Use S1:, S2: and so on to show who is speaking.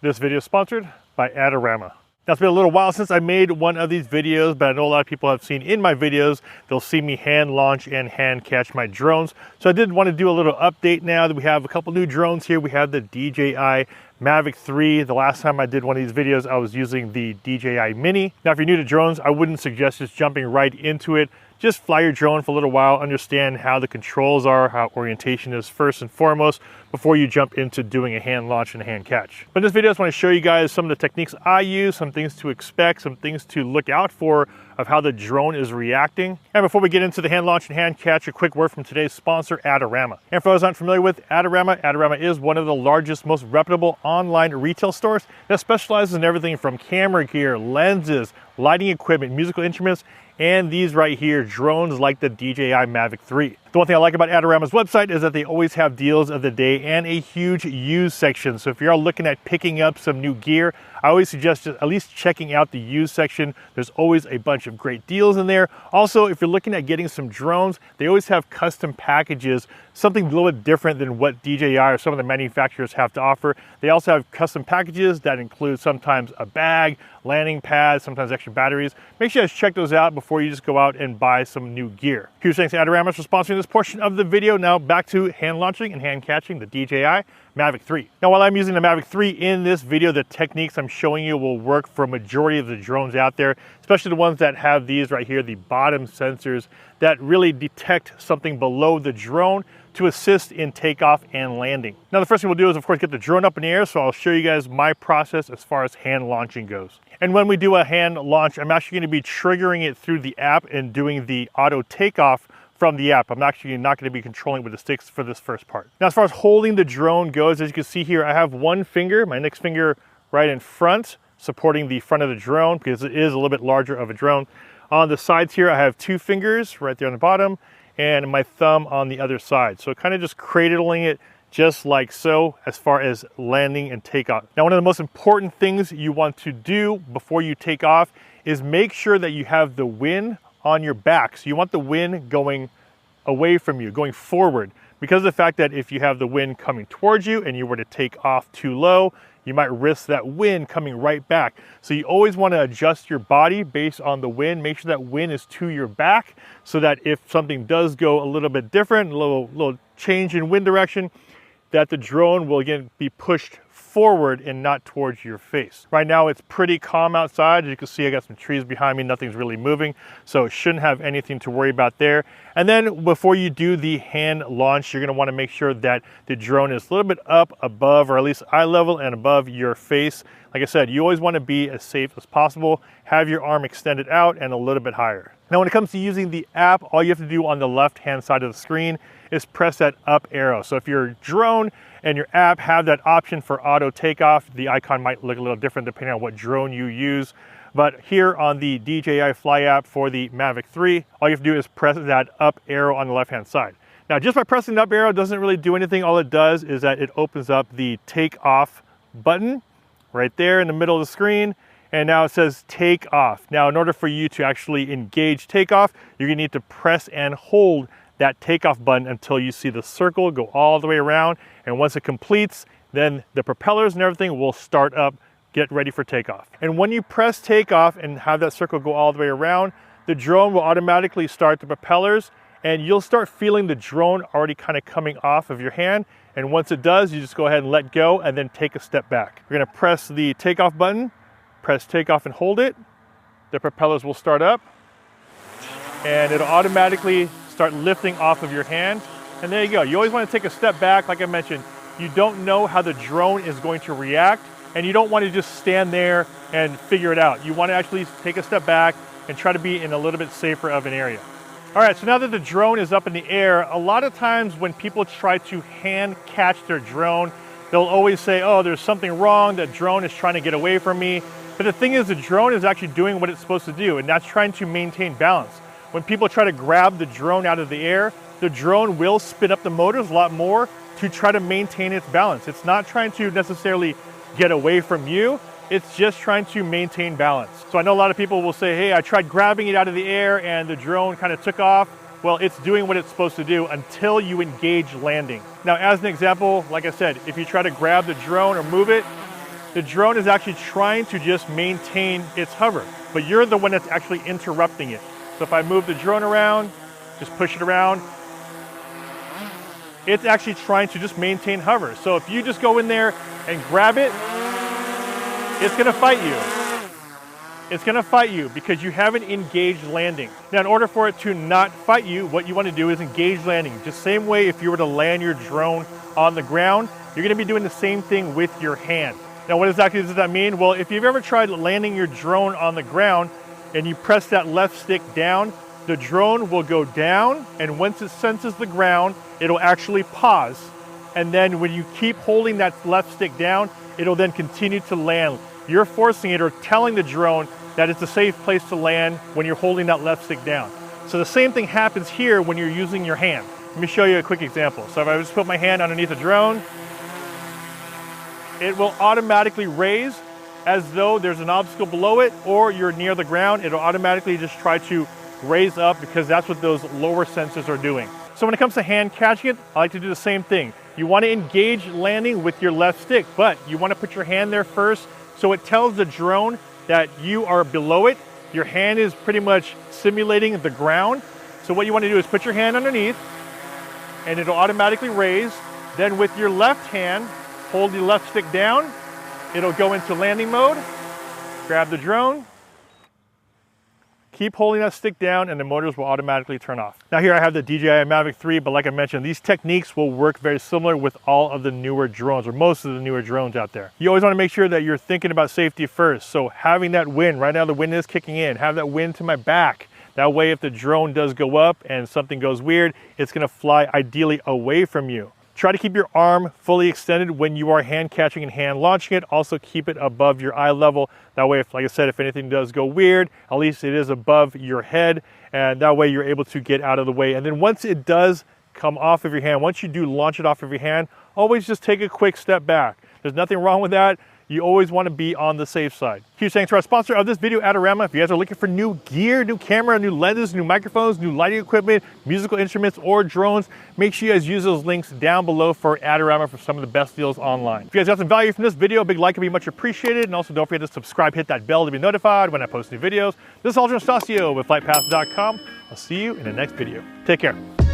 S1: This video is sponsored by Adorama. Now, it's been a little while since I made one of these videos, but I know a lot of people have seen in my videos, they'll see me hand launch and hand catch my drones. So I did want to do a little update now that we have a couple new drones here. We have the DJI Mavic 3. The last time I did one of these videos, I was using the DJI Mini. Now, if you're new to drones, I wouldn't suggest just jumping right into it. Just fly your drone for a little while, understand how the controls are, how orientation is first and foremost, before you jump into doing a hand launch and a hand catch. But in this video, I just want to show you guys some of the techniques I use, some things to expect, some things to look out for of how the drone is reacting. And before we get into the hand launch and hand catch, a quick word from today's sponsor, Adorama. And for those not familiar with Adorama, Adorama is one of the largest, most reputable online retail stores that specializes in everything from camera gear, lenses, lighting equipment, musical instruments, and these right here, drones like the DJI Mavic 3. The one thing I like about Adorama's website is that they always have deals of the day and a huge used section. So if you're looking at picking up some new gear, I always suggest just at least checking out the used section. There's always a bunch of great deals in there. Also, if you're looking at getting some drones, they always have custom packages, something a little bit different than what DJI or some of the manufacturers have to offer. They also have custom packages that include sometimes a bag, landing pads, sometimes extra batteries. Make sure you guys check those out before you just go out and buy some new gear. Huge thanks to Adorama for sponsoring this portion of the video. Now back to hand launching and hand catching the DJI Mavic 3. Now, while I'm using the Mavic 3 in this video, the techniques I'm showing you will work for a majority of the drones out there, especially the ones that have these right here, the bottom sensors that really detect something below the drone to assist in takeoff and landing. Now, the first thing we'll do is, of course, get the drone up in the air, so I'll show you guys my process as far as hand launching goes. And when we do a hand launch, I'm actually going to be triggering it through the app and doing the auto takeoff from the app. I'm actually not going to be controlling with the sticks for this first part. Now, as far as holding the drone goes, as you can see here, I have one finger, my next finger right in front, supporting the front of the drone because it is a little bit larger of a drone. On the sides here, I have two fingers right there on the bottom and my thumb on the other side. So kind of just cradling it just like so as far as landing and takeoff. Now, one of the most important things you want to do before you take off is make sure that you have the wind on your back. So you want the wind going away from you, going forward, because of the fact that if you have the wind coming towards you and you were to take off too low, you might risk that wind coming right back. So you always want to adjust your body based on the wind. Make sure that wind is to your back so that if something does go a little bit different, a little change in wind direction, that the drone will again be pushed forward and not towards your face. Right now it's pretty calm outside. As you can see, I got some trees behind me, nothing's really moving, so it shouldn't have anything to worry about there. And then before you do the hand launch, you're going to want to make sure that the drone is a little bit up above, or at least eye level and above your face. Like I said, you always want to be as safe as possible. Have your arm extended out and a little bit higher. Now, when it comes to using the app, all you have to do on the left-hand side of the screen is press that up arrow. So if your drone and your app have that option for auto takeoff, the icon might look a little different depending on what drone you use. But here on the DJI Fly app for the Mavic 3, all you have to do is press that up arrow on the left-hand side. Now, just by pressing the up arrow doesn't really do anything. All it does is that it opens up the takeoff button right there in the middle of the screen. And now it says take off. Now, in order for you to actually engage takeoff, you're gonna need to press and hold that takeoff button until you see the circle go all the way around. And once it completes, then the propellers and everything will start up, get ready for takeoff. And when you press takeoff and have that circle go all the way around, the drone will automatically start the propellers and you'll start feeling the drone already kind of coming off of your hand. And once it does, you just go ahead and let go and then take a step back. You're gonna press the takeoff button, press takeoff and hold it. The propellers will start up and it'll automatically start lifting off of your hand. And there you go. You always want to take a step back. Like I mentioned, you don't know how the drone is going to react and you don't want to just stand there and figure it out. You want to actually take a step back and try to be in a little bit safer of an area. All right, so now that the drone is up in the air, a lot of times when people try to hand catch their drone, they'll always say, oh, there's something wrong. The drone is trying to get away from me. But the thing is, the drone is actually doing what it's supposed to do, and that's trying to maintain balance. When people try to grab the drone out of the air, the drone will spin up the motors a lot more to try to maintain its balance. It's not trying to necessarily get away from you. It's just trying to maintain balance. So I know a lot of people will say, hey, I tried grabbing it out of the air and the drone kind of took off. Well, it's doing what it's supposed to do until you engage landing. Now, as an example, like I said, if you try to grab the drone or move it, the drone is actually trying to just maintain its hover, but you're the one that's actually interrupting it. So if I move the drone around, just push it around, it's actually trying to just maintain hover. So if you just go in there and grab it, it's gonna fight you. It's gonna fight you because you haven't engaged landing. Now, in order for it to not fight you, what you wanna do is engage landing. Just same way if you were to land your drone on the ground, you're gonna be doing the same thing with your hand. Now, what exactly does that mean? Well, if you've ever tried landing your drone on the ground and you press that left stick down, the drone will go down, and once it senses the ground, it'll actually pause. And then when you keep holding that left stick down, it'll then continue to land. You're forcing it or telling the drone that it's a safe place to land when you're holding that left stick down. So the same thing happens here when you're using your hand. Let me show you a quick example. So if I just put my hand underneath the drone, it will automatically raise as though there's an obstacle below it or you're near the ground. It'll automatically just try to raise up because that's what those lower sensors are doing. So when it comes to hand catching it, I like to do the same thing. You want to engage landing with your left stick, but you want to put your hand there first so it tells the drone that you are below it. Your hand is pretty much simulating the ground. So what you want to do is put your hand underneath and it'll automatically raise. Then with your left hand, hold the left stick down. It'll go into landing mode. Grab the drone. Keep holding that stick down and the motors will automatically turn off. Now here I have the DJI Mavic 3, but like I mentioned, these techniques will work very similar with all of the newer drones or most of the newer drones out there. You always want to make sure that you're thinking about safety first. So having that wind, right now the wind is kicking in, have that wind to my back. That way if the drone does go up and something goes weird, it's gonna fly ideally away from you. Try to keep your arm fully extended when you are hand catching and hand launching it. Also keep it above your eye level. That way, if, like I said, if anything does go weird, at least it is above your head. And that way you're able to get out of the way. And then once it does come off of your hand, once you do launch it off of your hand, always just take a quick step back. There's nothing wrong with that. You always want to be on the safe side. Huge thanks to our sponsor of this video, Adorama. If you guys are looking for new gear, new camera, new lenses, new microphones, new lighting equipment, musical instruments, or drones, make sure you guys use those links down below for Adorama for some of the best deals online. If you guys got some value from this video, a big like would be much appreciated. And also don't forget to subscribe, hit that bell to be notified when I post new videos. This is Alger Stasio with FlytPath.com. I'll see you in the next video. Take care.